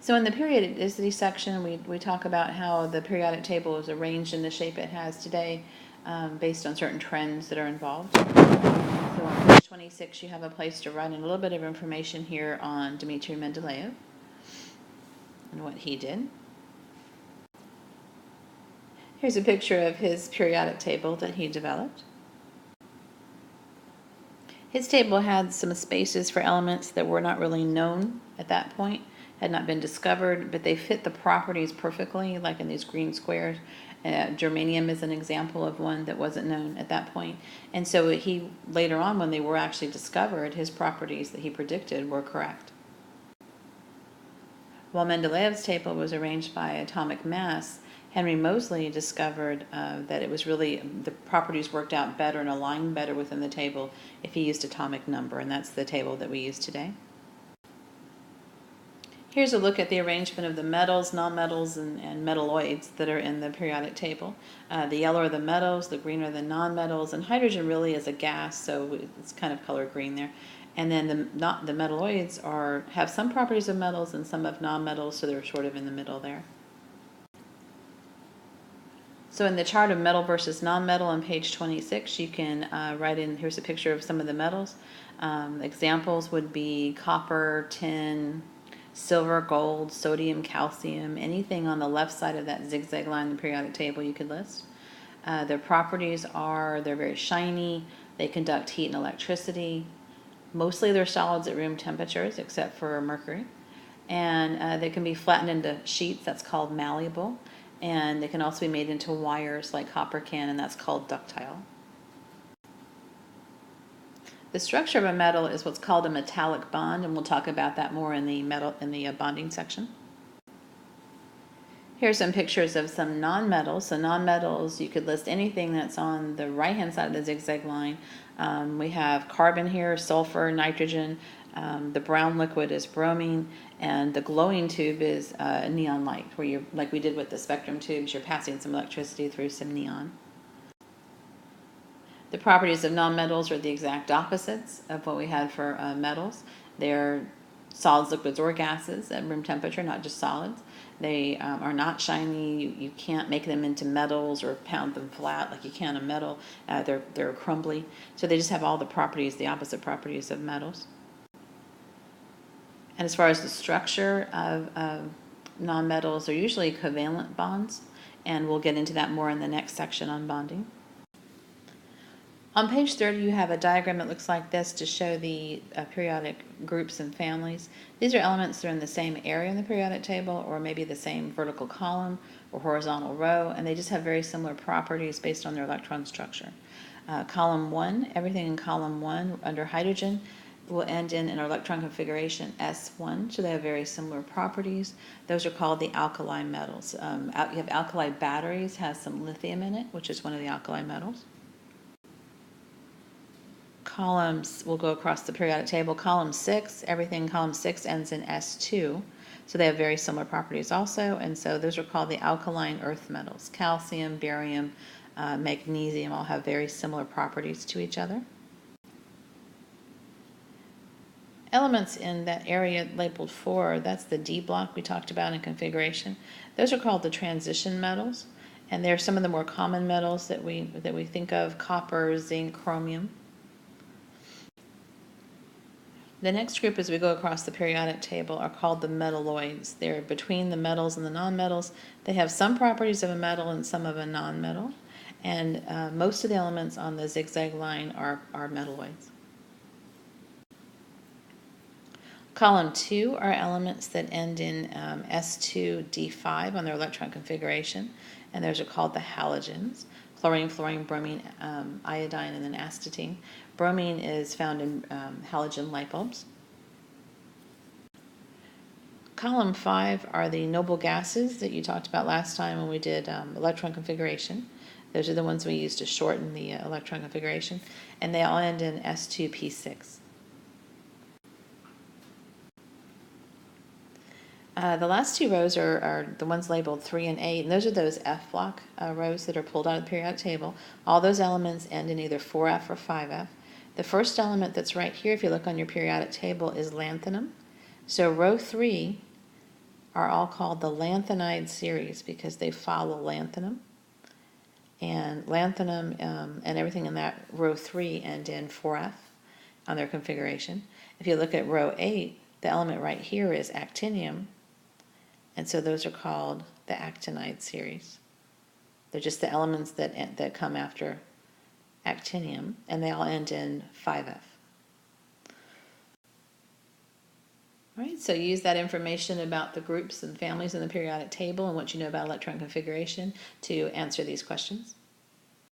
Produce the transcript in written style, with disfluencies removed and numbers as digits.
So in the periodicity section, we talk about how the periodic table is arranged in the shape it has today based on certain trends that are involved. So on page 26, you have a place to write in a little bit of information here on Dmitri Mendeleev and what he did. Here's a picture of his periodic table that he developed. His table had some spaces for elements that were not really known at that point, had not been discovered, but they fit the properties perfectly, like in these green squares. Germanium is an example of one that wasn't known at that point. And so he, later on, when they were actually discovered, his properties that he predicted were correct. While Mendeleev's table was arranged by atomic mass, Henry Moseley discovered that it was really, the properties worked out better and aligned better within the table if he used atomic number, and that's the table that we use today. Here's a look at the arrangement of the metals, nonmetals, and metalloids that are in the periodic table. The yellow are the metals, the green are the nonmetals, and hydrogen really is a gas, so it's kind of color green there. And then the metalloids have some properties of metals and some of nonmetals, so they're sort of in the middle there. So in the chart of metal versus nonmetal on page 26, you can write in, here's a picture of some of the metals. Examples would be copper, tin, silver, gold, sodium, calcium, anything on the left side of that zigzag line in the periodic table you could list. Their properties are, they're very shiny, they conduct heat and electricity. Mostly they're solids at room temperatures, except for mercury. And they can be flattened into sheets, that's called malleable. And they can also be made into wires like copper can, and that's called ductile. The structure of a metal is what's called a metallic bond, and we'll talk about that more in the bonding section. Here's some pictures of some nonmetals. So nonmetals, you could list anything that's on the right-hand side of the zigzag line. We have carbon here, sulfur, nitrogen. The brown liquid is bromine, and the glowing tube is neon light, where you're, like we did with the spectrum tubes, you're passing some electricity through some neon. The properties of nonmetals are the exact opposites of what we had for metals. They're solids, liquids, or gases at room temperature, not just solids. They are not shiny. You can't make them into metals or pound them flat like you can a metal. They're crumbly. So they just have all the properties, the opposite properties of metals. And as far as the structure of nonmetals, they're usually covalent bonds, and we'll get into that more in the next section on bonding. On page 30, you have a diagram that looks like this to show the periodic groups and families. These are elements that are in the same area in the periodic table, or maybe the same vertical column or horizontal row, and they just have very similar properties based on their electron structure. Column 1, everything in column 1 under hydrogen will end in an electron configuration S1, so they have very similar properties. Those are called the alkali metals. You have alkali batteries, has some lithium in it, which is one of the alkali metals. Columns will go across the periodic table. Column 6, everything in column 6 ends in S2, so they have very similar properties also, and so those are called the alkaline earth metals. Calcium, barium, magnesium all have very similar properties to each other. Elements in that area labeled 4, that's the D block we talked about in configuration. Those are called the transition metals, and they're some of the more common metals that we think of: copper, zinc, chromium. The next group as we go across the periodic table are called the metalloids. They're between the metals and the nonmetals. They have some properties of a metal and some of a nonmetal, and most of the elements on the zigzag line are metalloids. Column 2 are elements that end in S2D5 on their electron configuration, and those are called the halogens: chlorine, fluorine, bromine, iodine, and then astatine. Bromine is found in halogen light bulbs. Column 5 are the noble gases that you talked about last time when we did electron configuration. Those are the ones we use to shorten the electron configuration, and they all end in S2P6. The last two rows are the ones labeled 3 and 8, and those are those F block rows that are pulled out of the periodic table. All those elements end in either 4F or 5F. The first element that's right here, if you look on your periodic table, is lanthanum. So row 3 are all called the lanthanide series because they follow lanthanum. And lanthanum and everything in that row 3 end in 4F on their configuration. If you look at row 8, the element right here is actinium, and so those are called the actinide series. They're just the elements that come after actinium, and they all end in 5F. All right, so use that information about the groups and families in the periodic table and what you know about electron configuration to answer these questions.